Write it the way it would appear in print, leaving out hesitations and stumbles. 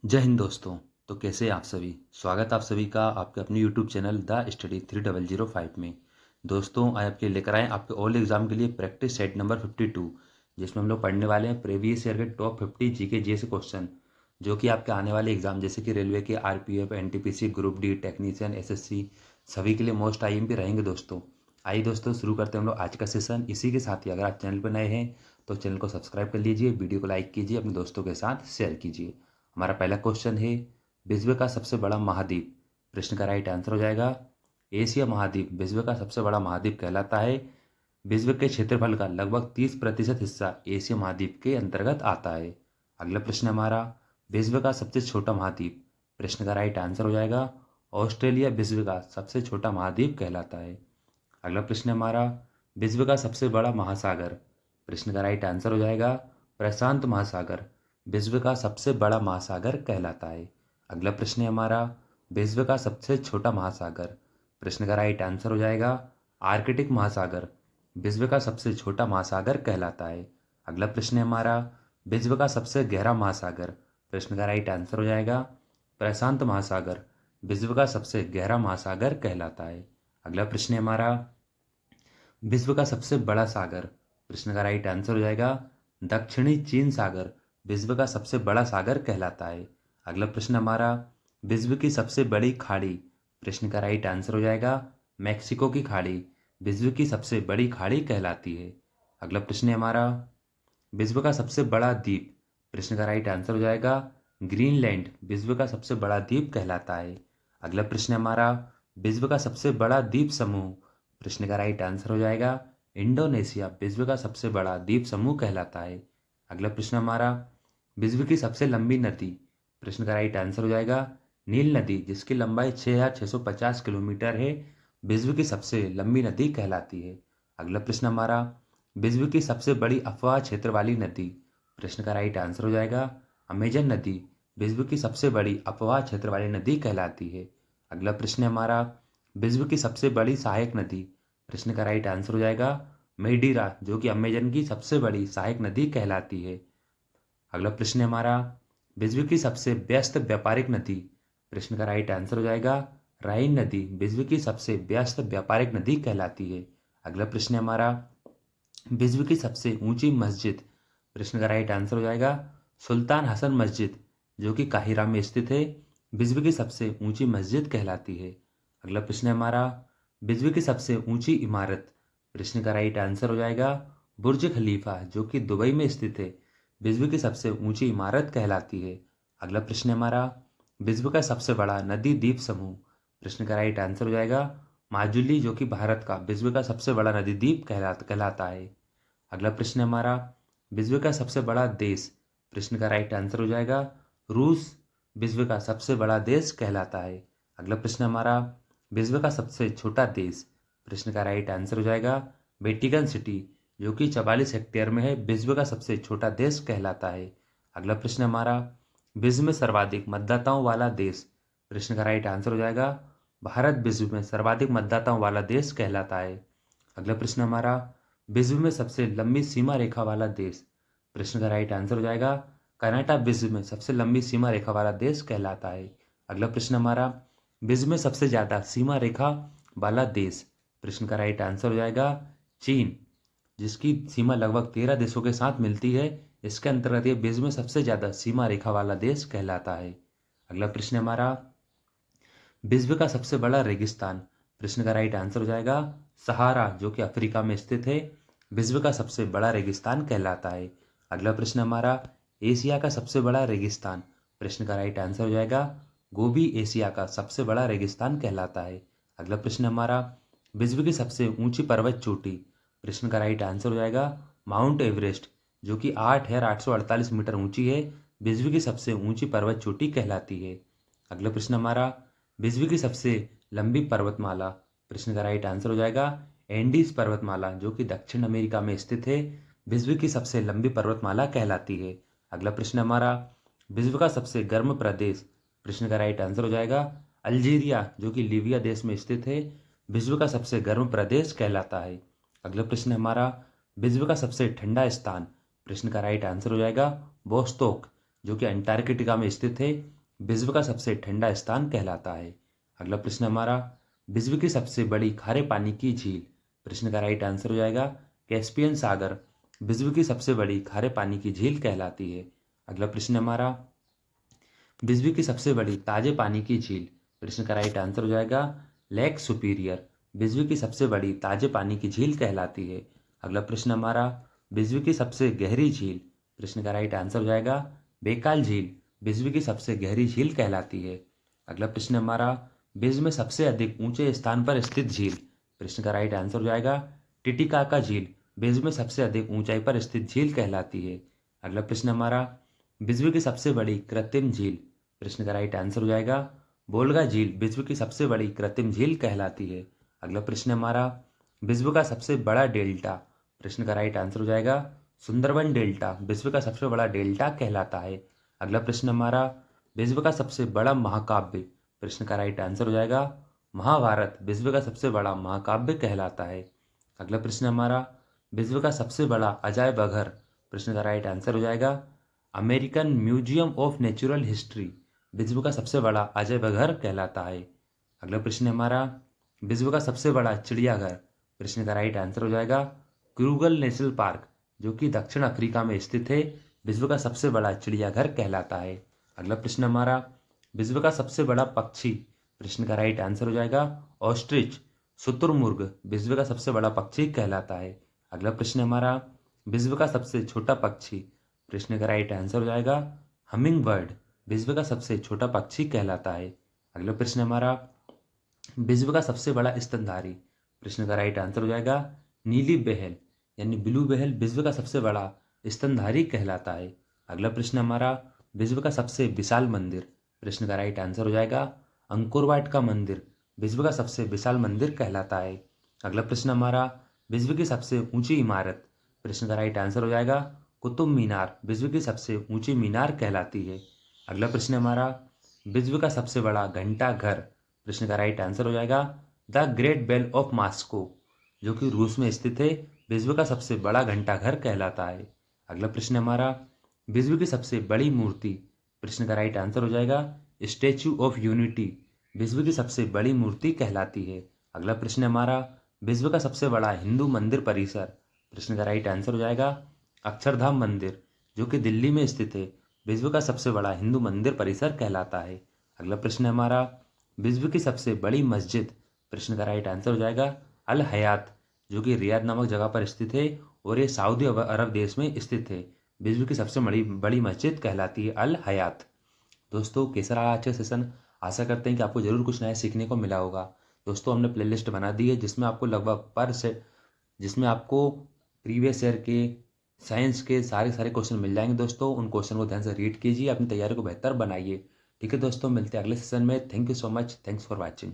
जय हिंद दोस्तों। तो कैसे हैं आप सभी। स्वागत आप सभी का आपके अपने यूट्यूब चैनल द स्टडी 3005 में। दोस्तों आज आपके लेकर आए आपके ऑल एग्जाम के लिए प्रैक्टिस सेट नंबर 52, जिसमें हम लोग पढ़ने वाले हैं प्रीवियस ईयर के टॉप 50 जीके जीएस क्वेश्चन, जो कि आपके आने वाले एग्जाम जैसे कि रेलवे के RPF, NTPC, group D, technician, SSC सभी के लिए मोस्ट आईएमपी रहेंगे दोस्तों। आइए दोस्तों शुरू करते हैं हम लोग आज का सेशन। इसी के साथ ही अगर आप चैनल पर नए हैं तो चैनल को सब्सक्राइब कर लीजिए, वीडियो को लाइक कीजिए, अपने दोस्तों के साथ शेयर कीजिए। हमारा पहला क्वेश्चन है, विश्व का सबसे बड़ा महाद्वीप। प्रश्न का राइट आंसर हो जाएगा एशिया महाद्वीप विश्व का सबसे बड़ा महाद्वीप कहलाता है। विश्व के क्षेत्रफल का लगभग 30% हिस्सा एशिया महाद्वीप के अंतर्गत आता है। अगला प्रश्न हमारा, विश्व का सबसे छोटा महाद्वीप। प्रश्न का राइट आंसर हो जाएगा ऑस्ट्रेलिया विश्व का सबसे छोटा महाद्वीप कहलाता है। अगला प्रश्न हमारा, विश्व का सबसे बड़ा महासागर। प्रश्न का राइट आंसर हो जाएगा प्रशांत महासागर विश्व का सबसे बड़ा महासागर कहलाता है। अगला प्रश्न है हमारा, विश्व का सबसे छोटा महासागर। प्रश्न का राइट आंसर हो जाएगा आर्कटिक महासागर विश्व का सबसे छोटा महासागर कहलाता है। अगला प्रश्न है हमारा, विश्व का सबसे गहरा महासागर। प्रश्न का राइट आंसर हो जाएगा प्रशांत महासागर विश्व का सबसे गहरा महासागर कहलाता है। अगला प्रश्न है हमारा, विश्व का सबसे बड़ा सागर। प्रश्न का राइट आंसर हो जाएगा दक्षिणी चीन सागर विश्व का सबसे बड़ा सागर कहलाता है। अगला प्रश्न हमारा, विश्व की सबसे बड़ी खाड़ी। प्रश्न का राइट आंसर हो जाएगा मैक्सिको की खाड़ी विश्व की सबसे बड़ी खाड़ी कहलाती है। अगला प्रश्न है हमारा, विश्व का सबसे बड़ा द्वीप। प्रश्न का राइट आंसर हो जाएगा ग्रीनलैंड विश्व का सबसे बड़ा द्वीप कहलाता है। अगला प्रश्न है हमारा, विश्व का सबसे बड़ा द्वीप समूह। प्रश्न का राइट आंसर हो जाएगा इंडोनेशिया विश्व का सबसे बड़ा द्वीप समूह कहलाता है। अगला प्रश्न हमारा, विश्व की सबसे लंबी नदी। प्रश्न का राइट आंसर हो जाएगा नील नदी जिसकी लंबाई 6650 किलोमीटर है विश्व की सबसे लंबी नदी कहलाती है। अगला प्रश्न हमारा, विश्व की सबसे बड़ी अफवाह क्षेत्र वाली नदी। प्रश्न का राइट आंसर हो जाएगा अमेजन नदी विश्व की सबसे बड़ी अफवाह क्षेत्र वाली नदी कहलाती है। अगला प्रश्न है हमारा, विश्व की सबसे बड़ी सहायक नदी। प्रश्न का राइट आंसर हो जाएगा मेडीरा जो कि अमेजन की सबसे बड़ी सहायक नदी कहलाती है। अगला प्रश्न है हमारा, विश्व की सबसे व्यस्त व्यापारिक नदी। प्रश्न का राइट आंसर हो जाएगा राइन नदी विश्व की सबसे व्यस्त व्यापारिक नदी कहलाती है। अगला प्रश्न है हमारा, विश्व की सबसे ऊंची मस्जिद। प्रश्न का राइट आंसर हो जाएगा सुल्तान हसन मस्जिद जो कि काहिरा में स्थित है विश्व की सबसे ऊंची मस्जिद कहलाती है। अगला प्रश्न है हमारा, विश्व की सबसे ऊंची इमारत। प्रश्न का राइट आंसर हो जाएगा बुर्ज खलीफा जो कि दुबई में स्थित है विश्व की सबसे ऊंची इमारत कहलाती है। अगला प्रश्न है हमारा, विश्व का सबसे बड़ा नदी द्वीप समूह। प्रश्न का राइट आंसर हो जाएगा माजुली जो कि भारत का विश्व का सबसे बड़ा नदी द्वीप कहलाता है। अगला प्रश्न है हमारा, विश्व का सबसे बड़ा देश। प्रश्न का राइट आंसर हो जाएगा रूस विश्व का सबसे बड़ा देश कहलाता है। अगला प्रश्न हमारा, विश्व का सबसे छोटा देश। प्रश्न का राइट आंसर हो जाएगा वेटिकन सिटी जो कि 44 हेक्टेयर में है विश्व का सबसे छोटा देश कहलाता है। अगला प्रश्न हमारा, विश्व में सर्वाधिक मतदाताओं वाला देश। प्रश्न का राइट आंसर हो जाएगा भारत विश्व में सर्वाधिक मतदाताओं वाला देश कहलाता है। अगला प्रश्न हमारा, विश्व में सबसे लंबी सीमा रेखा वाला देश। प्रश्न का राइट आंसर हो जाएगा कनाडा विश्व में सबसे लंबी सीमा रेखा वाला देश कहलाता है। अगला प्रश्न हमारा, विश्व में सबसे ज्यादा सीमा रेखा वाला देश। प्रश्न का राइट आंसर हो जाएगा चीन जिसकी सीमा लगभग 13 देशों के साथ मिलती है। इसके अंतर्गत ये विश्व में सबसे ज्यादा सीमा रेखा वाला देश कहलाता है। अगला प्रश्न हमारा, विश्व का सबसे बड़ा रेगिस्तान। प्रश्न का राइट आंसर हो जाएगा सहारा जो कि अफ्रीका में स्थित है विश्व का सबसे बड़ा रेगिस्तान कहलाता है। अगला प्रश्न हमारा, एशिया का सबसे बड़ा रेगिस्तान। प्रश्न का राइट आंसर हो जाएगा गोबी एशिया का सबसे बड़ा रेगिस्तान कहलाता है। अगला प्रश्न हमारा, विश्व की सबसे ऊंची पर्वत चोटी। प्रश्न का राइट आंसर हो जाएगा माउंट एवरेस्ट जो कि 8,848 मीटर ऊंची है विश्व की सबसे ऊंची पर्वत चोटी कहलाती है। अगला प्रश्न हमारा, विश्व की सबसे लंबी पर्वतमाला। प्रश्न का राइट आंसर हो जाएगा एंडीज पर्वतमाला जो कि दक्षिण अमेरिका में स्थित है विश्व की सबसे लंबी पर्वतमाला कहलाती है। अगला प्रश्न हमारा, विश्व का सबसे गर्म प्रदेश। प्रश्न का राइट आंसर हो जाएगा अल्जीरिया जो कि लीबिया देश में स्थित है विश्व का सबसे गर्म प्रदेश कहलाता है। अगला प्रश्न हमारा, विश्व का सबसे ठंडा स्थान। प्रश्न का राइट आंसर हो जाएगा बोस्टोक जो कि अंटार्कटिका में स्थित है, विश्व का सबसे ठंडा स्थान कहलाता है। अगला प्रश्न हमारा, विश्व की सबसे बड़ी खारे पानी की झील। प्रश्न का राइट आंसर हो जाएगा कैस्पियन सागर विश्व की सबसे बड़ी खारे पानी की झील कहलाती है। अगला प्रश्न हमारा, विश्व की सबसे बड़ी ताजे पानी की झील। प्रश्न का राइट आंसर हो जाएगा लेक सुपीरियर विश्व की सबसे बड़ी ताजे पानी की झील कहलाती है। अगला प्रश्न हमारा, विश्व की सबसे गहरी झील। प्रश्न का राइट आंसर हो जाएगा बेकाल झील विश्व की सबसे गहरी झील कहलाती है। अगला प्रश्न हमारा, विश्व में सबसे अधिक ऊंचे स्थान पर स्थित झील। प्रश्न का राइट आंसर हो जाएगा टिटिकाका झील विश्व में सबसे अधिक ऊंचाई पर स्थित झील कहलाती है। अगला प्रश्न हमारा, विश्व की सबसे बड़ी कृत्रिम झील। प्रश्न का राइट आंसर हो जाएगा बोल्गा झील विश्व की सबसे बड़ी कृत्रिम झील कहलाती है। अगला प्रश्न हमारा, विश्व का सबसे बड़ा डेल्टा। प्रश्न का राइट आंसर हो जाएगा सुंदरबन डेल्टा विश्व का सबसे बड़ा डेल्टा कहलाता है। अगला प्रश्न हमारा, विश्व का सबसे बड़ा महाकाव्य। प्रश्न का राइट आंसर हो जाएगा महाभारत विश्व का सबसे बड़ा महाकाव्य कहलाता है। अगला प्रश्न हमारा, विश्व का सबसे बड़ा अजायब घर। प्रश्न का राइट आंसर हो जाएगा American museum of natural history विश्व का सबसे बड़ा अजय घर कहलाता है। अगला प्रश्न हमारा, विश्व का सबसे बड़ा चिड़ियाघर। प्रश्न का राइट आंसर हो जाएगा क्रूगल नेशनल पार्क जो कि दक्षिण अफ्रीका में स्थित है विश्व का सबसे बड़ा चिड़ियाघर कहलाता है। अगला प्रश्न हमारा, विश्व का सबसे बड़ा पक्षी। प्रश्न का राइट आंसर हो जाएगा ऑस्ट्रिच शुतुरमुर्ग विश्व का सबसे बड़ा पक्षी कहलाता है। अगला प्रश्न हमारा, विश्व का सबसे छोटा पक्षी। प्रश्न का राइट आंसर हो जाएगा हमिंग बर्ड विश्व का सबसे छोटा पक्षी कहलाता है। अगला प्रश्न हमारा, विश्व का सबसे बड़ा स्तनधारी। प्रश्न का राइट आंसर हो जाएगा नीली बहल यानी ब्लू बहल विश्व का सबसे बड़ा स्तनधारी कहलाता है। अगला प्रश्न हमारा, विश्व का सबसे विशाल मंदिर। प्रश्न का राइट आंसर हो जाएगा अंकोर वाट का मंदिर विश्व का सबसे विशाल मंदिर कहलाता है। अगला प्रश्न हमारा, विश्व की सबसे ऊंची इमारत। प्रश्न का राइट आंसर हो जाएगा कुतुब मीनार विश्व की सबसे ऊंची मीनार कहलाती है। अगला प्रश्न हमारा, विश्व का सबसे बड़ा घंटा घर। प्रश्न का राइट आंसर हो जाएगा the great bell of Moscow जो कि रूस में स्थित है विश्व का सबसे बड़ा घंटा घर कहलाता है। अगला प्रश्न हमारा, विश्व की सबसे बड़ी मूर्ति। प्रश्न का राइट आंसर हो जाएगा स्टैचू ऑफ यूनिटी विश्व की सबसे बड़ी मूर्ति कहलाती है। अगला प्रश्न हमारा, विश्व का सबसे बड़ा हिंदू मंदिर परिसर। प्रश्न का राइट आंसर हो जाएगा अक्षरधाम मंदिर जो कि दिल्ली में स्थित है विश्व का सबसे बड़ा हिंदू मंदिर परिसर कहलाता है। अगला प्रश्न हमारा, विश्व की सबसे बड़ी मस्जिद। प्रश्न का राइट आंसर हो जाएगा अल हयात जो कि रियाद नामक जगह पर स्थित है और ये सऊदी अरब देश में स्थित है विश्व की सबसे बड़ी मस्जिद कहलाती है अल हयात। दोस्तों कैसा रहा आज का सेशन, आशा करते हैं कि आपको जरूर कुछ नया सीखने को मिला होगा। दोस्तों हमने प्लेलिस्ट बना दी है जिसमें आपको लगभग जिसमें आपको प्रीवियस ईयर के साइंस के सारे क्वेश्चन मिल जाएंगे। दोस्तों उन क्वेश्चन को ध्यान से रीड कीजिए, अपनी तैयारी को बेहतर बनाइए। ठीक है दोस्तों, मिलते हैं अगले सेशन में। Thank you so much, thanks for watching.